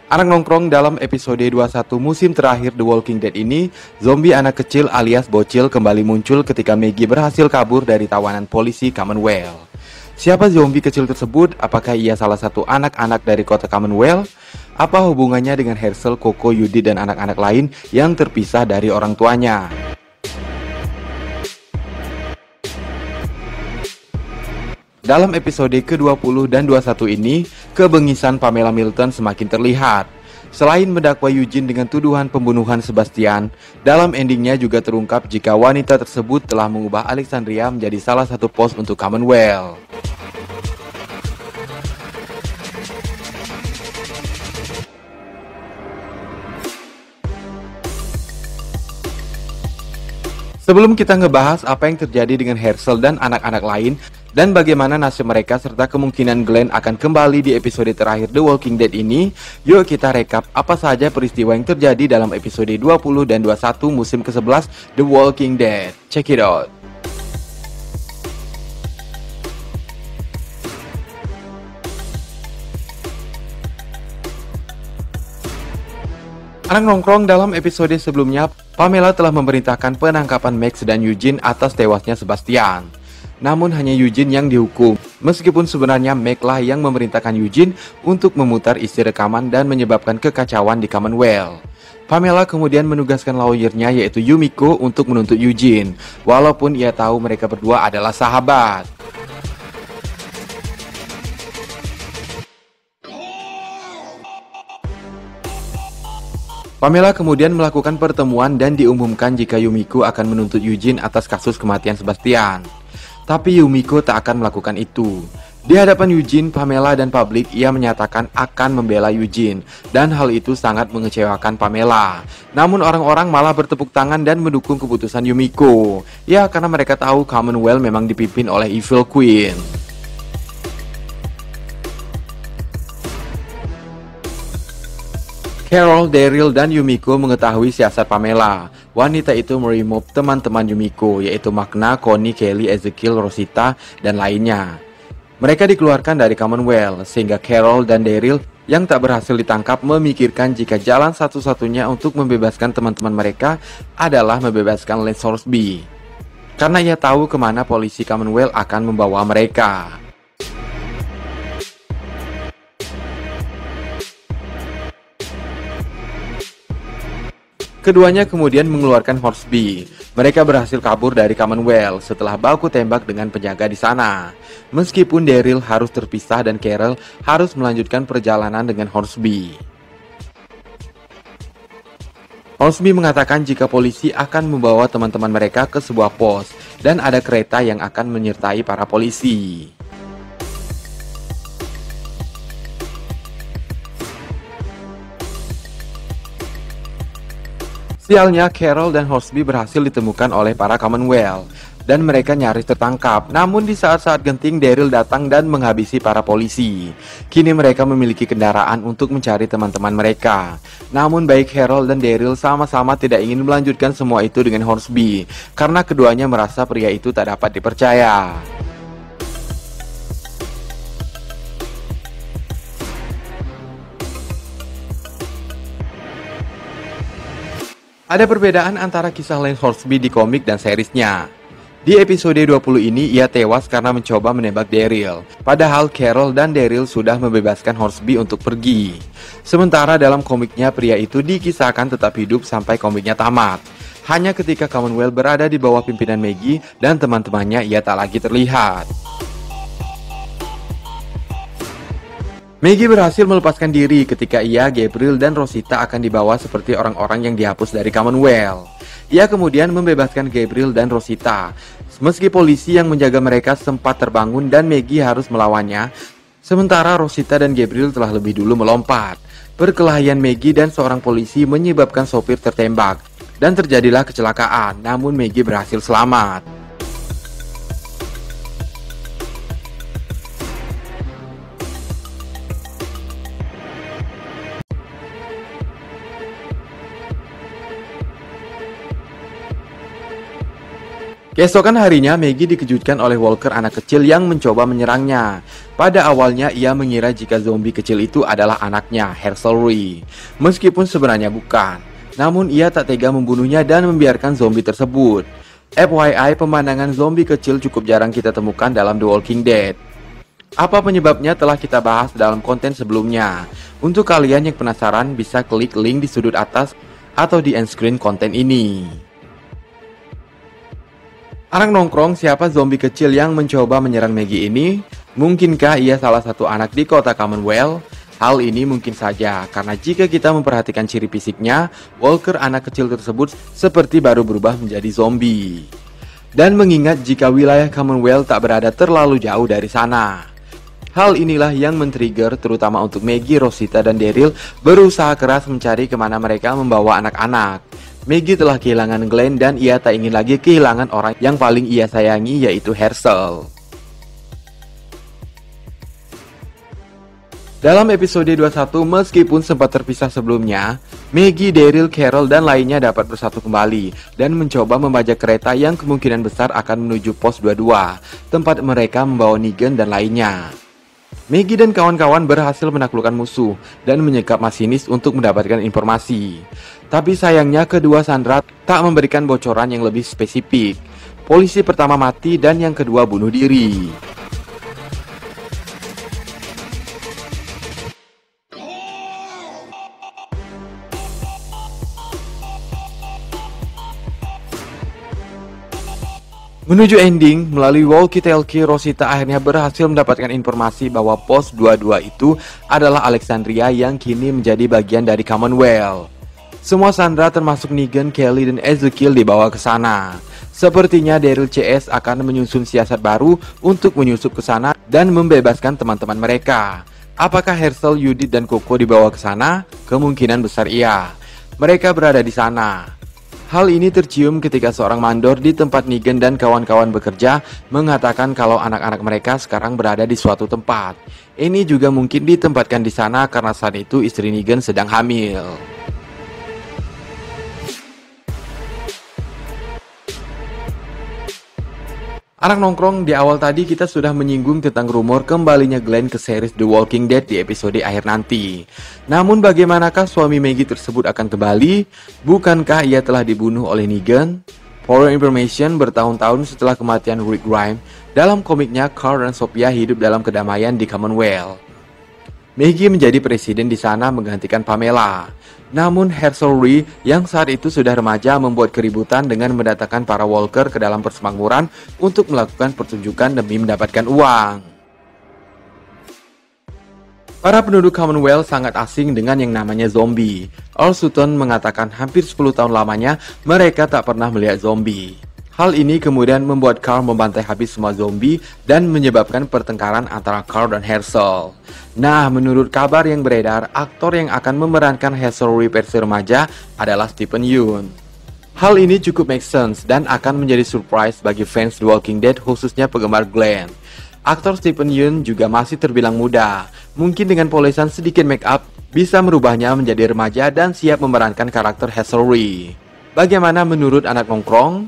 Anak nongkrong dalam episode 21 musim terakhir The Walking Dead ini, zombie anak kecil alias bocil kembali muncul ketika Maggie berhasil kabur dari tawanan polisi Commonwealth. Siapa zombie kecil tersebut? Apakah ia salah satu anak-anak dari kota Commonwealth? Apa hubungannya dengan Herschel, Coco, Yudi, dan anak-anak lain yang terpisah dari orang tuanya? Dalam episode ke-20 dan 21 ini, kebengisan Pamela Milton semakin terlihat. Selain mendakwa Eugene dengan tuduhan pembunuhan Sebastian, dalam endingnya juga terungkap jika wanita tersebut telah mengubah Alexandria menjadi salah satu pos untuk Commonwealth. Sebelum kita ngebahas apa yang terjadi dengan Herschel dan anak-anak lain, dan bagaimana nasib mereka serta kemungkinan Glenn akan kembali di episode terakhir The Walking Dead ini, yuk kita rekap apa saja peristiwa yang terjadi dalam episode 20 dan 21 musim ke-11 The Walking Dead. Check it out! Anak nongkrong dalam episode sebelumnya, Pamela telah memerintahkan penangkapan Max dan Eugene atas tewasnya Sebastian. Namun hanya Eugene yang dihukum, meskipun sebenarnya Max lah yang memerintahkan Eugene untuk memutar isi rekaman dan menyebabkan kekacauan di Commonwealth. Pamela kemudian menugaskan lawyernya yaitu Yumiko untuk menuntut Eugene, walaupun ia tahu mereka berdua adalah sahabat. Pamela kemudian melakukan pertemuan dan diumumkan jika Yumiko akan menuntut Eugene atas kasus kematian Sebastian. Tapi Yumiko tak akan melakukan itu. Di hadapan Eugene, Pamela dan publik, ia menyatakan akan membela Eugene, dan hal itu sangat mengecewakan Pamela. Namun orang-orang malah bertepuk tangan dan mendukung keputusan Yumiko. Ya, karena mereka tahu Commonwealth memang dipimpin oleh Evil Queen. Carol, Daryl, dan Yumiko mengetahui siasat Pamela. Wanita itu meremove teman-teman Yumiko, yaitu Magna, Connie, Kelly, Ezekiel, Rosita, dan lainnya. Mereka dikeluarkan dari Commonwealth, sehingga Carol dan Daryl yang tak berhasil ditangkap memikirkan jika jalan satu-satunya untuk membebaskan teman-teman mereka adalah membebaskan Lance Hornsby. Karena ia tahu kemana polisi Commonwealth akan membawa mereka. Keduanya kemudian mengeluarkan Hornsby. Mereka berhasil kabur dari Commonwealth setelah baku tembak dengan penjaga di sana. Meskipun Daryl harus terpisah dan Carol harus melanjutkan perjalanan dengan Hornsby. Hornsby mengatakan jika polisi akan membawa teman-teman mereka ke sebuah pos dan ada kereta yang akan menyertai para polisi. Sialnya, Carol dan Hornsby berhasil ditemukan oleh para Commonwealth, dan mereka nyaris tertangkap. Namun di saat-saat genting, Daryl datang dan menghabisi para polisi. Kini mereka memiliki kendaraan untuk mencari teman-teman mereka. Namun baik Carol dan Daryl sama-sama tidak ingin melanjutkan semua itu dengan Hornsby, karena keduanya merasa pria itu tak dapat dipercaya. Ada perbedaan antara kisah Lance Hornsby di komik dan seriesnya. Di episode 20 ini, ia tewas karena mencoba menembak Daryl. Padahal Carol dan Daryl sudah membebaskan Hornsby untuk pergi. Sementara dalam komiknya, pria itu dikisahkan tetap hidup sampai komiknya tamat. Hanya ketika Commonwealth berada di bawah pimpinan Maggie dan teman-temannya, ia tak lagi terlihat. Maggie berhasil melepaskan diri ketika ia, Gabriel, dan Rosita akan dibawa seperti orang-orang yang dihapus dari Commonwealth. Ia kemudian membebaskan Gabriel dan Rosita. Meski polisi yang menjaga mereka sempat terbangun dan Maggie harus melawannya, sementara Rosita dan Gabriel telah lebih dulu melompat. Perkelahian Maggie dan seorang polisi menyebabkan sopir tertembak, dan terjadilah kecelakaan, namun Maggie berhasil selamat. Keesokan harinya, Maggie dikejutkan oleh Walker, anak kecil yang mencoba menyerangnya. Pada awalnya, ia mengira jika zombie kecil itu adalah anaknya, Herschel Rhee. Meskipun sebenarnya bukan. Namun, ia tak tega membunuhnya dan membiarkan zombie tersebut. FYI, pemandangan zombie kecil cukup jarang kita temukan dalam The Walking Dead. Apa penyebabnya telah kita bahas dalam konten sebelumnya. Untuk kalian yang penasaran, bisa klik link di sudut atas atau di end screen konten ini. Anak nongkrong, siapa zombie kecil yang mencoba menyerang Maggie ini? Mungkinkah ia salah satu anak di kota Commonwealth? Hal ini mungkin saja, karena jika kita memperhatikan ciri fisiknya, Walker anak kecil tersebut seperti baru berubah menjadi zombie. Dan mengingat jika wilayah Commonwealth tak berada terlalu jauh dari sana. Hal inilah yang men-trigger terutama untuk Maggie, Rosita, dan Daryl berusaha keras mencari kemana mereka membawa anak-anak. Maggie telah kehilangan Glenn dan ia tak ingin lagi kehilangan orang yang paling ia sayangi, yaitu Herschel. Dalam episode 21, meskipun sempat terpisah sebelumnya, Maggie, Daryl, Carol, dan lainnya dapat bersatu kembali dan mencoba membajak kereta yang kemungkinan besar akan menuju pos 22, tempat mereka membawa Negan dan lainnya. Maggie dan kawan-kawan berhasil menaklukkan musuh dan menyekap masinis untuk mendapatkan informasi. Tapi sayangnya kedua Sandra tak memberikan bocoran yang lebih spesifik. Polisi pertama mati dan yang kedua bunuh diri. Menuju ending, melalui walkie-talkie, Rosita akhirnya berhasil mendapatkan informasi bahwa pos 22 itu adalah Alexandria yang kini menjadi bagian dari Commonwealth. Semua Sandra termasuk Negan, Kelly, dan Ezekiel dibawa ke sana. Sepertinya Daryl CS akan menyusun siasat baru untuk menyusup ke sana dan membebaskan teman-teman mereka. Apakah Herschel, Judith, dan Coco dibawa ke sana? Kemungkinan besar iya. Mereka berada di sana. Hal ini tercium ketika seorang mandor di tempat Negan dan kawan-kawan bekerja mengatakan kalau anak-anak mereka sekarang berada di suatu tempat. Ini juga mungkin ditempatkan di sana karena saat itu istri Negan sedang hamil. Anak nongkrong, di awal tadi kita sudah menyinggung tentang rumor kembalinya Glenn ke series The Walking Dead di episode akhir nanti. Namun bagaimanakah suami Maggie tersebut akan kembali? Bukankah ia telah dibunuh oleh Negan? For information, bertahun-tahun setelah kematian Rick Grimes, dalam komiknya Carl dan Sophia hidup dalam kedamaian di Commonwealth. Maggie menjadi presiden di sana menggantikan Pamela. Namun Herschel Rhee yang saat itu sudah remaja membuat keributan dengan mendatangkan para Walker ke dalam persemakmuran untuk melakukan pertunjukan demi mendapatkan uang. Para penduduk Commonwealth sangat asing dengan yang namanya zombie. Earl Sutton mengatakan hampir 10 tahun lamanya mereka tak pernah melihat zombie. Hal ini kemudian membuat Carl membantai habis semua zombie dan menyebabkan pertengkaran antara Carl dan Herschel. Nah, menurut kabar yang beredar, aktor yang akan memerankan Herschel Rhee versi remaja adalah Stephen Yeun. Hal ini cukup make sense dan akan menjadi surprise bagi fans The Walking Dead, khususnya penggemar Glenn. Aktor Stephen Yeun juga masih terbilang muda. Mungkin dengan polesan sedikit make up bisa merubahnya menjadi remaja dan siap memerankan karakter Herschel Rhee. Bagaimana menurut anak nongkrong?